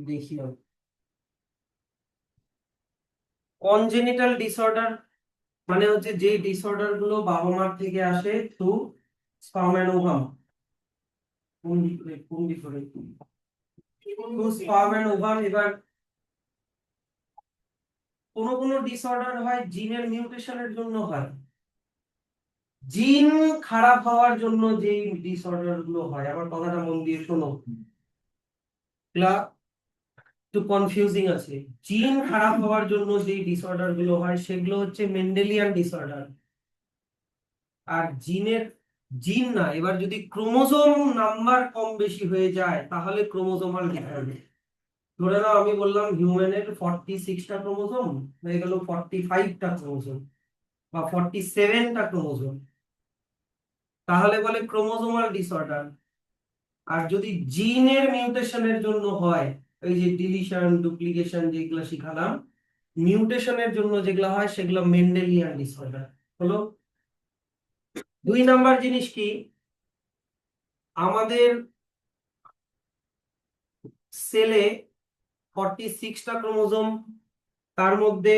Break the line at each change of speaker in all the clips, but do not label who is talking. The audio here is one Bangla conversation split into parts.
দেখি কনজেনিটাল ডিসঅর্ডার মানে হচ্ছে যে ডিসঅর্ডার গুলো বাবা মার থেকে আসে থ্রু স্পার্ম এন্ড ওভাম। কোন different through sperm and ovum. এবার কোন ডিসঅর্ডার হয় জিনের মিউটেশনের জন্য হয়। জিন খারাপ হওয়ার জন্য যে ডিসঅর্ডার গুলো হয়, আমার কথাটা মন দিয়ে শোনো, একটু কনফিউজিং আছে। জিন খারাপ হওয়ার জন্য যে ডিসঅর্ডার গুলো হয় সেগুলো হচ্ছে মেন্ডেলিয়ান ডিসঅর্ডার। আর জিন না, এবার যদি ক্রোমোজোম নাম্বার কম বেশি হয়ে যায় তাহলে ক্রোমোজোমাল ডিসঅর্ডার। ধরে নাও আমি বললাম হিউম্যানের 46টা ক্রোমোজোম হয়ে গেল 45টা ক্রোমোজোম বা 47টা ক্রোমোজোম, তাহলে বলে ক্রোমোজোমাল ডিসঅর্ডার। আর যদি জিনের মিউটেশনের জন্য হয়, ওই যে ডিলিশন ডুপ্লিকেশন যেগুলো শিখালাম, মিউটেশনের জন্য যেগুলো হয় সেগুলো মেন্ডেলিয়ান ডিসঅর্ডার হলো। 2 নাম্বার জিনিস কি, আমাদের সেলে 46টা ক্রোমোজোম, তার মধ্যে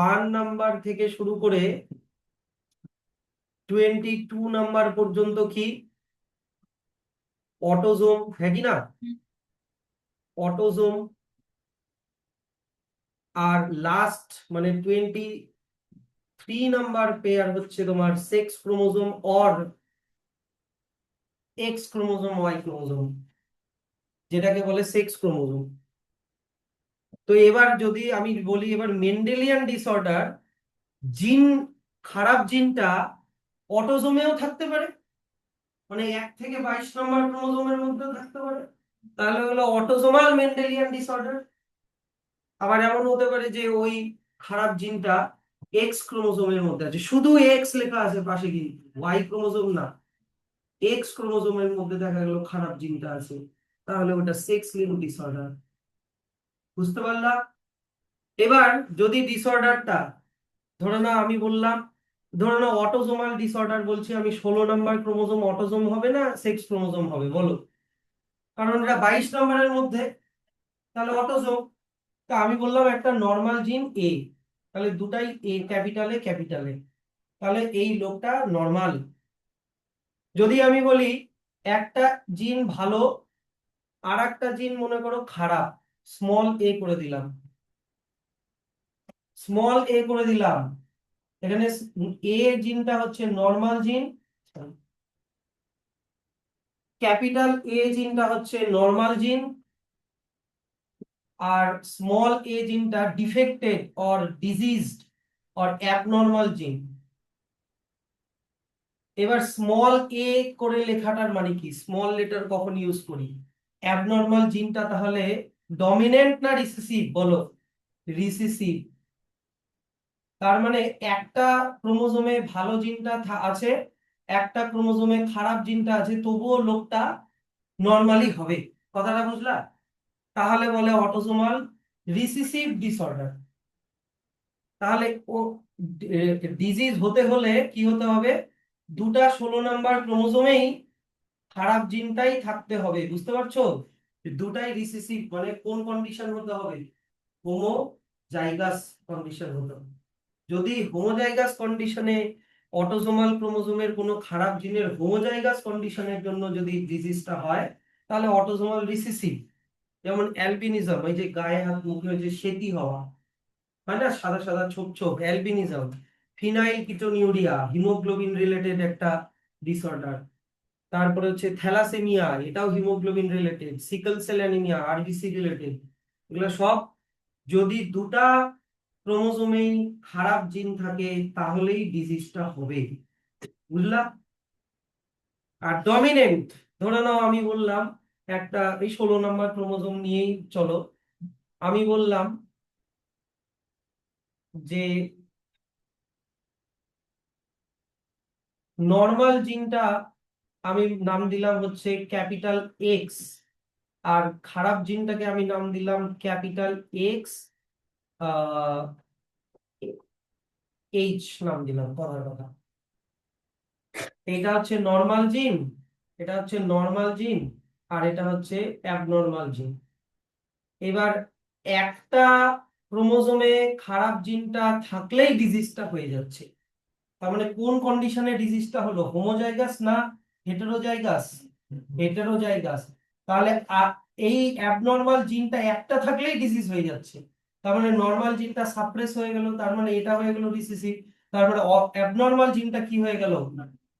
1 নাম্বার থেকে শুরু করে 22 নাম্বার পর্যন্ত কি অটোজোম, হ্যাঁ কি না? অটোজোম। আর লাস্ট মানে 23 নাম্বার পেয়ার হচ্ছে তোমার sex chromosome or X chromosome Y chromosome, যেটাকে বলে সেক্স ক্রোমোজোম। তো এবার যদি আমি বলি এবার মেন্ডেলিয়ান ডিসঅর্ডার, জিন খারাপ জিনটা অটোজোমেও থাকতে পারে, মানে 1 থেকে 22 নম্বর ক্রোমোজোমের মধ্যে থাকতে পারে, তাহলে হলো অটোজোমাল মেন্ডেলিয়ান ডিসঅর্ডার। আবার এমন হতে পারে যে ওই খারাপ জিনটা এক্স ক্রোমোজোমের মধ্যে আছে, শুধু এক্স লেখা আছে পাশে কিন্তু ওয়াই ক্রোমোজোম না, এক্স ক্রোমোজোমের মধ্যে দেখা গেল খারাপ জিনটা আছে, তাহলে ওটা সেক্স লিঙ্ক ডিসঅর্ডার। বুঝতে পারলা? এবার যদি ডিসঅর্ডারটা, ধরে নাও আমি বললাম, ধরে নাও অটোজোমাল ডিসঅর্ডার বলছি আমি, 16 নম্বর ক্রোমোজোম অটোজোম হবে না সেক্স ক্রোমোজোম হবে বলো? কারণ এটা 22 নম্বরের মধ্যে, তাহলে অটোজোম। তা আমি বললাম একটা নর্মাল জিন এ, তাহলে দুটাই এ ক্যাপিটালে ক্যাপিটালে, তাহলে এই লোকটা নর্মাল। যদি আমি বলি একটা জিন ভালো আর একটা জিন মনে করো খারাপ, স্মল এ করে দিলাম, স্মল এ করে দিলাম, এখানে এ জিনটা হচ্ছে নর্মাল জিন, ক্যাপিটাল এ জিনটা হচ্ছে নর্মাল জিন, আর স্মল এ জিনটা defected or diseased or abnormal gene. এবার স্মল এ করে লেখাটার মানে কি, স্মল লেটার কখন ইউজ করি? অ্যাবনর্মাল জিনটা তাহলে ডমিনেন্ট না রিসেসিভ বলো? রিসেসিভ। তার মানে একটা ক্রোমোজোমে ভালো জিনটা আছে, একটা ক্রোমোজোমে খারাপ জিনটা আছে, তবুও লোকটা নর্মালি হবে। কথাটা বুঝলা? তাহলে বলে অটোসোমাল রিসেসিভ ডিসঅর্ডার। তাহলে ও ডিজিজ হতে হলে কি হতে হবে, দুটা 16 নম্বর ক্রোমোজোমেই খারাপ জিনটাই থাকতে হবে। বুঝতে পারছো? দুটাই রিসেসিভ মানে কোন কন্ডিশন হতে হবে? হোমোজাইগাস কন্ডিশন হতে হবে। যদি হোমোজাইগাস কন্ডিশনে অটোসোমাল ক্রোমোজোমের কোনো খারাপ জিনের হোমোজাইগাস কন্ডিশনের জন্য যদি ডিজিজটা হয়, তাহলে অটোসোমাল রিসেসিভ। যেমন অ্যালবিনিজম, এই যে গায়ে হাত মুখে যে সেতি হওয়া হয় না, সাদা সাদা ছোপ ছোপ, albinism. Phenyl ketonuria haemoglobin related একটা ডিসঅর্ডার। তারপরে হচ্ছে থ্যালাসেমিয়া, এটাও haemoglobin related. Sickle cell anaemia RBC related. এগুলো সব যদি দুটা ক্রোমোজোমেই খারাপ জিন থাকে তাহলেই ডিজিজটা হবে। বুঝলা? আর ডমিনেন্ট, ধরে নাও আমি বললাম একটা, এই 16 নম্বর ক্রোমোজোম নিয়েই চলো, আমি বললাম যে নর্মাল জিনটা আমি নাম দিলাম হচ্ছে ক্যাপিটাল এক্স, আর খারাপ জিনটাকে আমি নাম দিলাম ক্যাপিটাল এক্স এইচ নাম দিলাম, কথার কথা। এটা হচ্ছে নর্মাল জিন, এটা হচ্ছে নর্মাল জিন, আর এটা হচ্ছে অ্যাবনর্মাল জিন। এবার একটা ক্রোমোজোমে খারাপ জিনটা থাকলেই ডিজিজটা হয়ে যাচ্ছে। তার মানে কোন কন্ডিশনে ডিজিজটা হলো, হোমোজাইগাস না হেটেরোজাইগাস? হেটেরোজাইগাস। তাহলে এই অ্যাবনর্মাল জিনটা একটা থাকলেই ডিজিজ হয়ে যাচ্ছে। তার মানে নর্মাল জিনটা সাপ্রেস হয়ে গেল, তার মানে এটা হয়ে গেল রিসেসিভ। তার মানে অ্যাবনর্মাল জিনটা কি হয়ে গেল,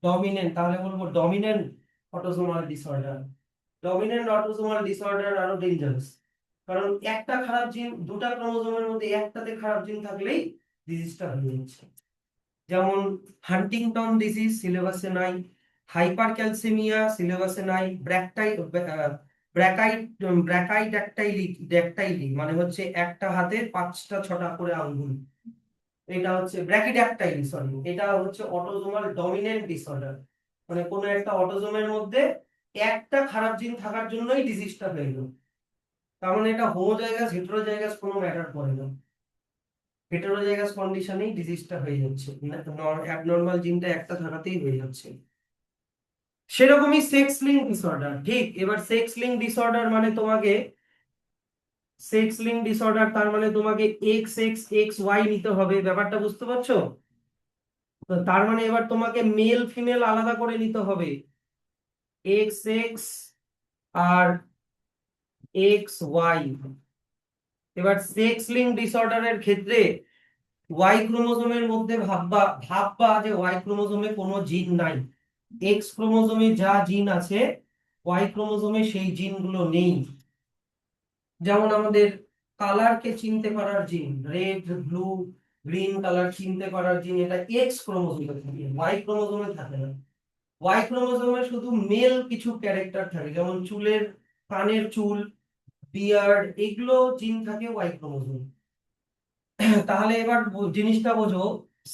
ডমিনেন্ট। তাহলে বলবো dominant autosomal disorder. Dominant autosomal disorder আরো ডেঞ্জারাস, কারণ একটা খারাপ জিন, দুটা ক্রোমোজোমের মধ্যে একটাতে খারাপ জিন থাকলেই ডিজিজটা হয়ে যাচ্ছে। যেমন হান্টিংটন ডিজিজ সিলেবাসে নাই, হাইপার ক্যালসেমিয়া সিলেবাসে নাই, ব্র্যাকাইড্যাক্টাইলি মানে হচ্ছে একটা হাতে 5টা 6টা করে আঙ্গুল, এটা হচ্ছে ব্র্যাকিড্যাক্টাইলি, সরি, এটা হচ্ছে অটোজোমাল ডমিনেন্ট ডিসঅর্ডার। মানে কোনো একটা অটোজোমের মধ্যে একটা খারাপ জিন থাকার জন্যই ডিজিজটা হয়ে গেল। তার মানে এটা হোমোজাইগাস হেটেরোজাইগাস কোনো ম্যাটার করে না, হেটেরোজাইগাস কন্ডিশনেই ডিজিজটা হয়ে যাচ্ছে, অ্যাবনর্মাল জিনটা একটা থাকাতেই হয়ে যাচ্ছে। সেরকমই সেক্স লিঙ্ক ডিসঅর্ডার, ঠিক। এবার সেক্স লিঙ্ক ডিসঅর্ডার মানে তোমাকে, সেক্স লিঙ্ক ডিসঅর্ডার তার মানে তোমাকে এক্স এক্স এক্স ওয়াই নিতে হবে, ব্যাপারটা বুঝতে পারছো? তো তার মানে এবার তোমাকে মেল ফিমেল আলাদা করে নিতে হবে, এক্স এক্স আর এক্স ওয়াই। এবার সেক্স লিঙ্ক ডিসঅর্ডারের ক্ষেত্রে ওয়াই ক্রোমোজোমের মধ্যে ভাববা ভাববা যে ওয়াই ক্রোমোজোমে কোনো জিন নাই, এক্স ক্রোমোজোমে যা জিন আছে ওয়াই ক্রোমোজোমে সেই জিনগুলো নেই। যেমন আমাদের কালারকে চিনতে পারার জিন, রেড ব্লু গ্রিন কালার চিনতে পারার জিন, এটা এক্স ক্রোমোজোমে থাকে, ওয়াই ক্রোমোজোমে থাকে না। ওয়াই ক্রোমোজোমে শুধু মেল কিছু ক্যারেক্টার থাকে, যেমন চুলের, কানের চুল, বিয়ার্ড, এগুলো জিন থাকে ওয়াই ক্রোমোজোমে। তাহলে এবার জিনিসটা বোঝো,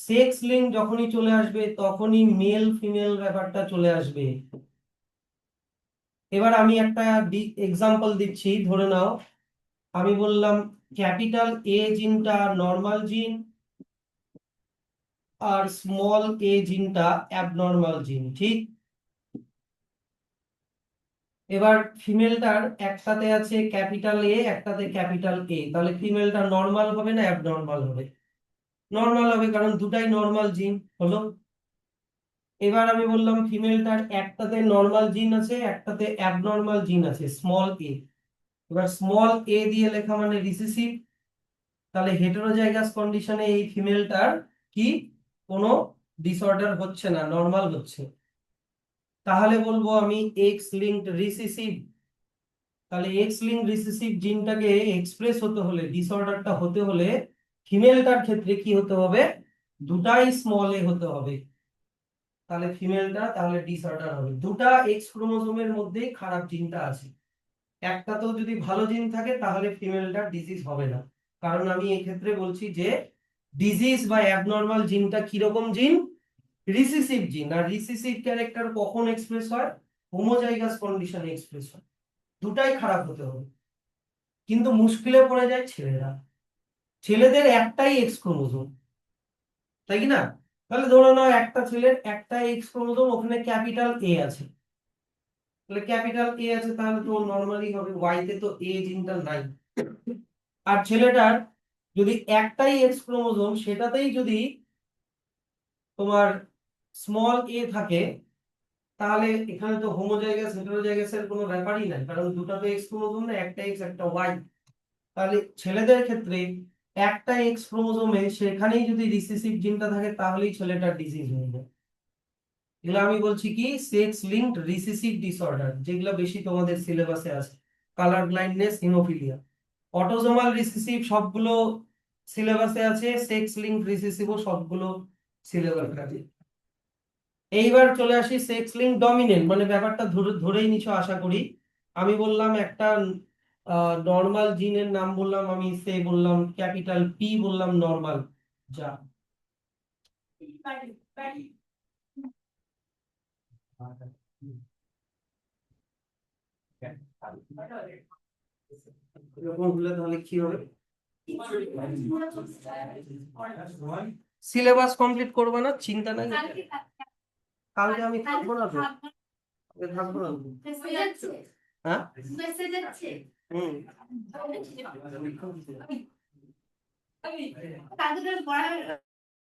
সেক্স লিঙ্ক যখনই চলে আসবে তখনই মেল ফিমেল ব্যাপারটা চলে আসবে। এবার আমি একটা এক্সাম্পল দিচ্ছি, ধরে নাও আমি বললাম ক্যাপিটাল এ জিনটা নর্মাল জিন আর স্মল এ জিনটা অ্যাবনর্মাল জিন, ঠিক। এবার ফিমেলটার একটাতে আছে ক্যাপিটাল এ, একটাতে ক্যাপিটাল এ, তাহলে ফিমেলটা নর্মাল হবে না অ্যাবনর্মাল হবে? নর্মাল হবে, কারণ দুটাই নর্মাল জিন হলো। এবার আমি বললাম ফিমেলটার একটাতে নর্মাল জিন আছে, একটাতে অ্যাবনর্মাল জিন আছে, স্মল এ। এবার স্মল এ দিয়ে লেখা মানে রিসেসিভ, তাহলে হেটেরোজাইগাস কন্ডিশনে এই ফিমেলটার কি কোনো ডিসঅর্ডার হচ্ছে না, নর্মাল হচ্ছে। তাহলে বলবো আমি এক্স লিঙ্কড রিসেসিভ। তাহলে এক্স লিঙ্ক রিসেসিভ জিনটাকে এক্সপ্রেস হতে হলে, ডিসঅর্ডারটা হতে হলে ফিমেলটার ক্ষেত্রে কি হতে হবে, দুটাই স্মল এ হতে হবে। তাহলে ফিমেলটা তাহলে ডিসঅর্ডার হবে, দুটা এক্স ক্রোমোজোমের মধ্যেই খারাপ জিনটা আছে। একটাতেও যদি ভালো জিন থাকে তাহলে ফিমেলটার ডিজিজ হবে না, কারণ আমি এই ক্ষেত্রে বলছি যে ডিজিজ বা অ্যাবনর্মাল জিনটা কিরকম জিন, রিসেসিভ জিন। আর রিসেসিভ ক্যারেক্টার কখন এক্সপ্রেস হয়, হোমোজাইগাস কন্ডিশনে এক্সপ্রেস হয়। দুটাই খারাপ হতে হবে, কিন্তু মুশকিলে পড়ে যায় ছেলেরা, ছেলেদের একটাই এক্স ক্রোমোজোম, তাই কি না? তাহলে ধরে নাও একটা ছেলের একটা এক্স ক্রোমোজোম, ওখানে ক্যাপিটাল এ আছে, তাহলে ক্যাপিটাল এ আছে, তাহলে তো নরমালি হবে, ওয়াই তে তো এ জিনটা নাই। আর ছেলেটার যদি একটাই এক্স ক্রোমোজোম, সেটাতেই যদি তোমার স্মল এ থাকে, তাহলে এখানে তো হোমোজাইগাস হেটেরোজাইগাসের কোনো ব্যাপারই নাই, কারণ দুটো তো এক্স ক্রোমোজোম না, একটা এক্স একটা ওয়াই। তাহলে ছেলেদের ক্ষেত্রে একটা এক্স ক্রোমোজোমে সেখানেই যদি রিসেসিভ জিনটা থাকে তাহলেই ছেলেটার ডিজিজ হয়ে যায়। এগুলো আমি বলছি কি সেক্স লিঙ্কড রিসেসিভ ডিসঅর্ডার, যেগুলো বেশি তোমাদের সিলেবাসে আছে, colour blindness, haemophilia. Autosomal recessive সবগুলো সিলেবাসে আছে, সেক্স লিঙ্কড রিসেসিভও সবগুলো সিলেবাসে আছে। এইবার চলে আসি সেক্স লিঙ্ক ডমিনেন্ট, মানে ব্যাপারটা ধরেই নিছো আশা করি। আমি বললাম একটা নর্মাল জিনের নাম বললাম, আমি সে বললাম ক্যাপিটাল পি, বললাম নর্মাল, যা এরকম হলে তাহলে কি হবে? সিলেবাস কমপ্লিট করবো না, চিন্তা নাই।
কালকে থাকবে।
কালকে আমি থাকবো না তো,
থাকবো।
কালকে থাকবো না তো।
মেসেজ যাচ্ছে?
হ্যাঁ,
মেসেজ যাচ্ছে?
হুম।
কালকে তোর পড়া